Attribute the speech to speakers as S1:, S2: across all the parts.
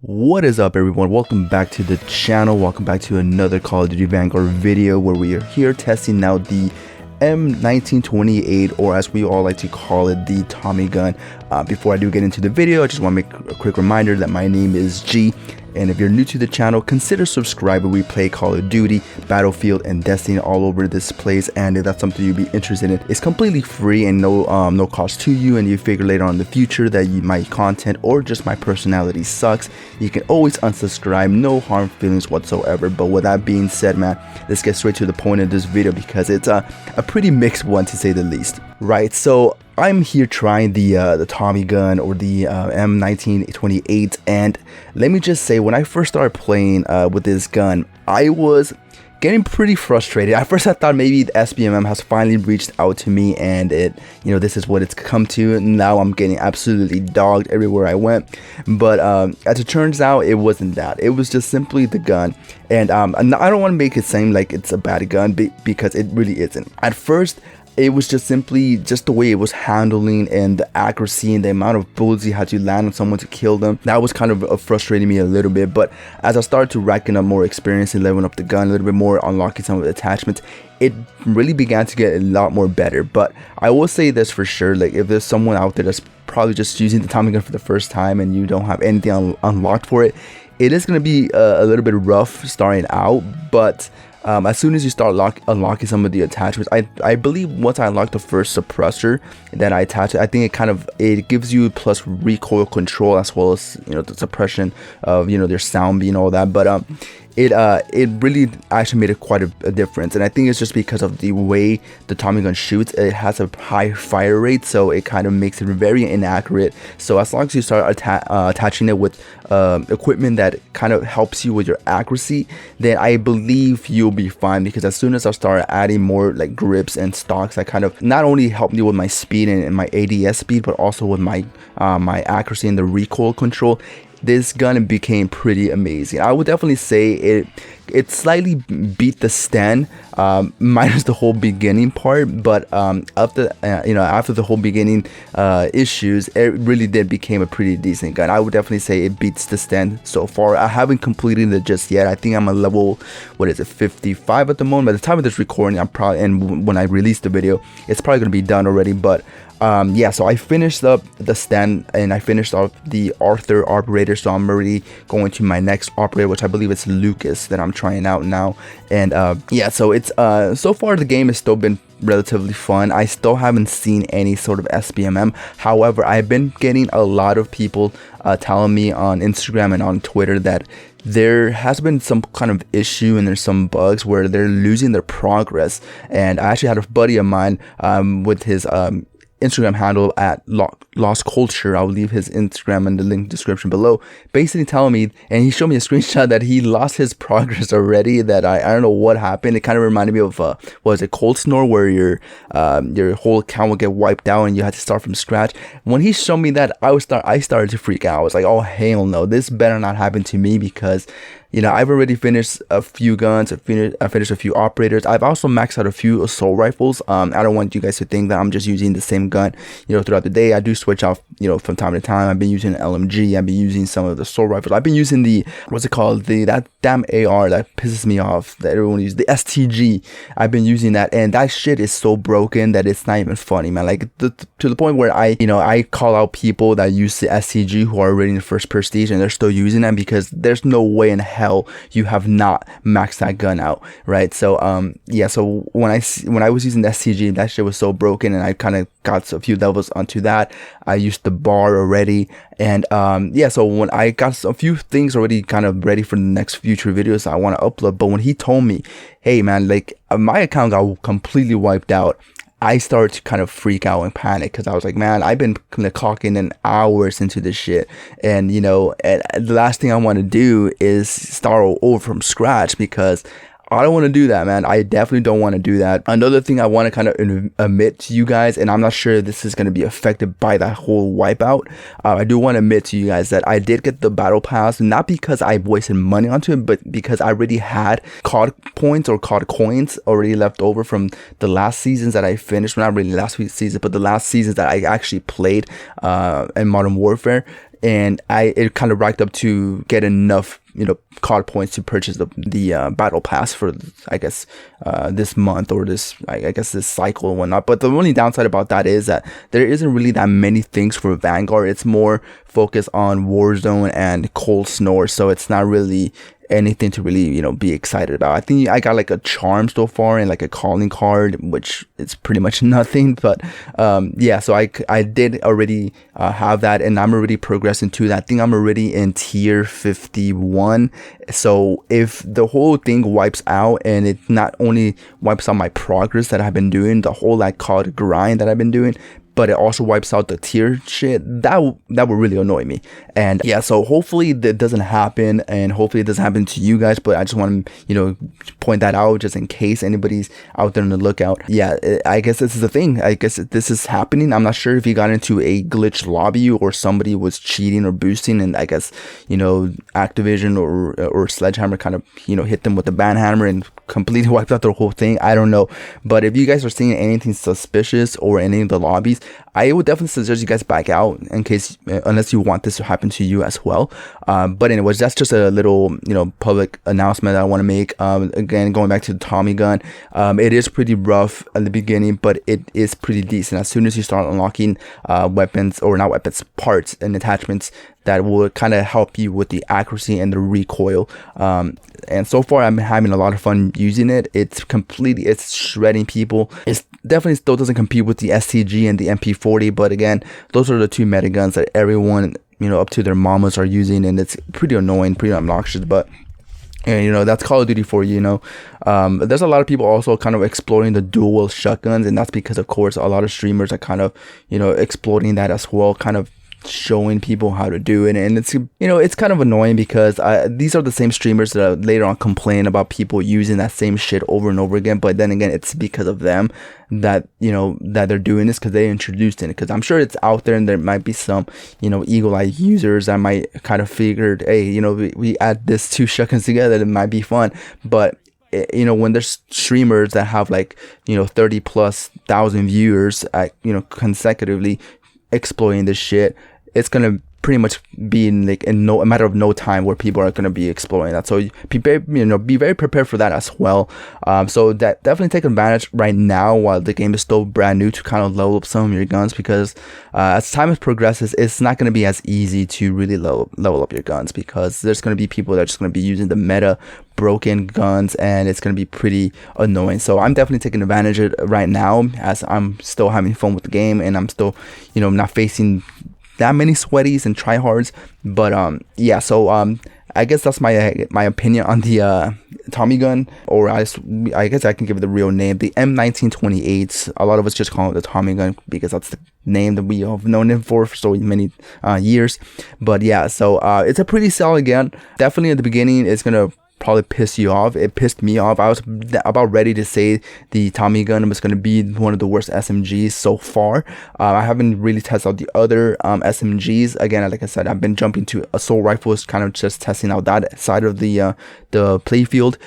S1: What is up, everyone? Welcome back to the channel. Welcome back to another Call of Duty Vanguard video where we are here testing out the M1928, or as we all like to call it, the Tommy gun. Before I do get into the video, I just want to make a quick reminder that my name is G, and if you're new to the channel, consider subscribing. We play Call of Duty, Battlefield, and Destiny all over this place, and if that's something you'd be interested in, it's completely free and no cost to you. And you figure later on in the future that my content or just my personality sucks, you can always unsubscribe, no harm feelings whatsoever. But with that being said, man, let's get straight to the point of this video because it's a pretty mixed one, to say the least. Right, so I'm here trying the Tommy gun, or the M1928, and let me just say, when I first started playing with this gun, I was getting pretty frustrated. At first I thought maybe the SBMM has finally reached out to me and this is what it's come to. Now I'm getting absolutely dogged everywhere I went. But as it turns out, it wasn't that. It was just simply the gun. And I don't want to make it seem like it's a bad gun because it really isn't. At first, it was just simply the way it was handling and the accuracy and the amount of bullets you had to land on someone to kill them. That was kind of frustrating me a little bit. But as I started to racking up more experience and leveling up the gun a little bit more, unlocking some of the attachments, it really began to get a lot more better. But I will say this for sure, like, if there's someone out there that's probably just using the Tommy gun for the first time and you don't have anything unlocked for it, it is going to be a little bit rough starting out. But as soon as you start unlocking some of the attachments, I believe once I unlocked the first suppressor that I attached, I think it gives you plus recoil control, as well as the suppression of their sound being all that. But it really actually made quite a difference, and I think it's just because of the way the Tommy gun shoots. It has a high fire rate, so it kind of makes it very inaccurate. So as long as you start attaching it with equipment that kind of helps you with your accuracy, then I believe you'll be fine. Because as soon as I started adding more like grips and stocks, that kind of not only helped me with my speed and my ADS speed, but also with my accuracy and the recoil control, this gun became pretty amazing. I would definitely say it slightly beat the stand, minus the whole beginning part. But after the whole beginning issues, it really did became a pretty decent gun. I would definitely say it beats the stand so far. I haven't completed it just yet. I think I'm a level 55 at the moment. By the time of this recording, and when I release the video, it's probably gonna be done already. But yeah, so I finished up the stand and I finished off the Arthur operator, so I'm already going to my next operator, which I believe it's Lucas, that I'm trying out now. And yeah, so it's so far the game has still been relatively fun. I still haven't seen any sort of SBMM. However, I've been getting a lot of people telling me on Instagram and on Twitter that there has been some kind of issue and there's some bugs where they're losing their progress. And I actually had a buddy of mine with his Instagram handle at Lost Culture. I'll leave his Instagram in the link description below, basically telling me, and he showed me a screenshot that he lost his progress already. That I don't know what happened. It kind of reminded me of Cold Snore, where your whole account would get wiped out and you had to start from scratch. When he showed me that, I started to freak out. I was like, oh hell no, this better not happen to me, because I've already finished a few guns. I finished a few operators. I've also maxed out a few assault rifles. I don't want you guys to think that I'm just using the same gun, throughout the day. I do switch off, from time to time. I've been using an LMG. I've been using some of the assault rifles. I've been using that damn AR that pisses me off that everyone uses, the STG. I've been using that, and that shit is so broken that it's not even funny, man. Like to the point where I call out people that use the STG who are already in the first prestige and they're still using them, because there's no way in hell you have not maxed that gun out, right? So yeah, so when I was using the STG, that shit was so broken, and I kind of got a few levels onto that. I used the bar already, and yeah, so when I got a few things already kind of ready for the next future videos I want to upload. But when he told me, hey man, like my account got completely wiped out, I started to kind of freak out and panic, because I was like, man, I've been clocking in hours into this shit, and and the last thing I want to do is start over from scratch, because I don't want to do that, man. I definitely don't want to do that. Another thing I want to kind of admit to you guys, and I'm not sure if this is going to be affected by that whole wipeout, I do want to admit to you guys that I did get the battle pass, not because I wasted money onto it, but because I already had COD points or COD coins already left over from the last seasons that I finished. Well, not really last season, but the last seasons that I actually played in Modern Warfare. and it kind of racked up to get enough COD points to purchase the battle pass for, I guess, this month, or this, I guess, this cycle and whatnot. But the only downside about that is that there isn't really that many things for Vanguard. It's more focused on Warzone and Cold Snore, so it's not really anything to really be excited about. I think I got like a charm so far and like a calling card, which is pretty much nothing, but yeah, so I did already have that, and I'm already progressing to that. I think I'm already in tier 51. So if the whole thing wipes out, and it not only wipes out my progress that I've been doing, the whole like COD grind that I've been doing, but it also wipes out the tier shit, that would really annoy me. And yeah, so hopefully that doesn't happen, and hopefully it doesn't happen to you guys, but I just want to point that out just in case anybody's out there on the lookout. Yeah, I guess this is the thing. I guess this is happening. I'm not sure if you got into a glitch lobby or somebody was cheating or boosting, and I guess Activision or Sledgehammer kind of hit them with the ban hammer and completely wiped out the whole thing. I don't know, but if you guys are seeing anything suspicious or any of the lobbies, I would definitely suggest you guys back out in case, unless you want this to happen to you as well. But anyways, that's just a little public announcement that I want to make. Again, going back to the Tommy gun, it is pretty rough at the beginning, but it is pretty decent as soon as you start unlocking weapons, or not weapons, parts and attachments that will kind of help you with the accuracy and the recoil. And so far I'm having a lot of fun using it. It's shredding people. It definitely still doesn't compete with the STG and the MP40, but again, those are the two meta guns that everyone up to their mamas are using, and it's pretty annoying, pretty obnoxious, but and that's Call of Duty for you. There's a lot of people also kind of exploring the dual shotguns, and that's because of course a lot of streamers are kind of exploring that as well, kind of showing people how to do it. And it's kind of annoying because these are the same streamers that later on complain about people using that same shit over and over again, but then again, it's because of them that that they're doing this, because they introduced it. Because I'm sure it's out there, and there might be some eagle-eyed users that might kind of figured, hey, we add this two shotguns together, it might be fun. But when there's streamers that have like 30,000+ viewers consecutively exploiting this shit, it's gonna pretty much be in like a matter of no time where people are going to be exploring that. So be very prepared for that as well. So that definitely take advantage right now while the game is still brand new to kind of level up some of your guns, because as time progresses, it's not going to be as easy to really level up your guns, because there's going to be people that are just going to be using the meta broken guns, and it's going to be pretty annoying. So I'm definitely taking advantage of it right now, as I'm still having fun with the game, and I'm still not facing that many sweaties and tryhards. But yeah, so I guess that's my opinion on the Tommy gun, or I guess I can give it the real name, the M1928. A lot of us just call it the Tommy gun because that's the name that we have known it for so many years. But yeah, so it's a pretty solid gun. Definitely at the beginning, it's gonna probably piss you off. It pissed me off. I was about ready to say the Tommy gun was going to be one of the worst SMGs so far. I haven't really tested out the other SMGs. Again, like I said, I've been jumping to assault rifles, kind of just testing out that side of the playfield.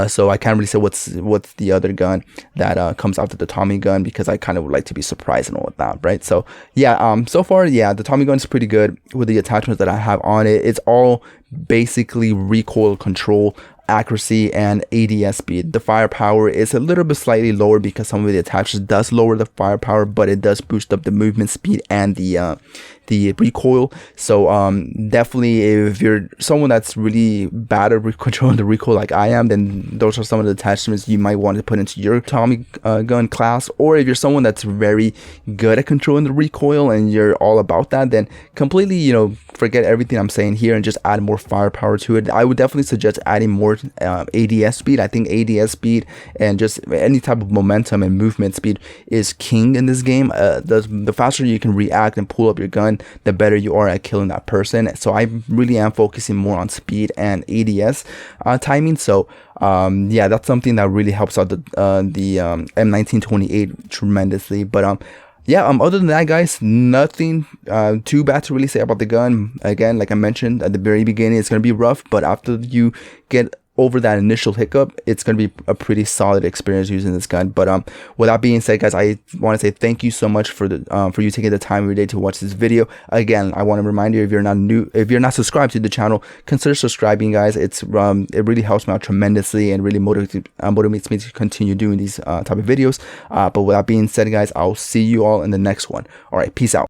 S1: So I can't really say what's the other gun that comes after the Tommy gun, because I kind of would like to be surprised and all of that, right? So yeah, so far, yeah, the Tommy gun is pretty good with the attachments that I have on it. It's all basically recoil control, accuracy, and ADS speed. The firepower is a little bit slightly lower because some of the attachments does lower the firepower, but it does boost up the movement speed and the recoil. So definitely, if you're someone that's really bad at controlling the recoil like I am, then those are some of the attachments you might want to put into your Tommy gun class. Or if you're someone that's very good at controlling the recoil and you're all about that, then completely forget everything I'm saying here and just add more firepower to it. I would definitely suggest adding more ADS speed. I think ADS speed and just any type of momentum and movement speed is king in this game. The faster you can react and pull up your gun, the better you are at killing that person. So I really am focusing more on speed and ADS timing. So yeah, that's something that really helps out the M1928 tremendously. But yeah, other than that, guys, nothing too bad to really say about the gun. Again, like I mentioned at the very beginning, it's going to be rough, but after you get over that initial hiccup, it's going to be a pretty solid experience using this gun. But with that being said, guys, I want to say thank you so much for you taking the time of your day to watch this video. Again, I want to remind you, if you're not subscribed to the channel, consider subscribing, guys. It really helps me out tremendously and really motivates me to continue doing these type of videos. But with that being said, guys, I'll see you all in the next one. All right, peace out.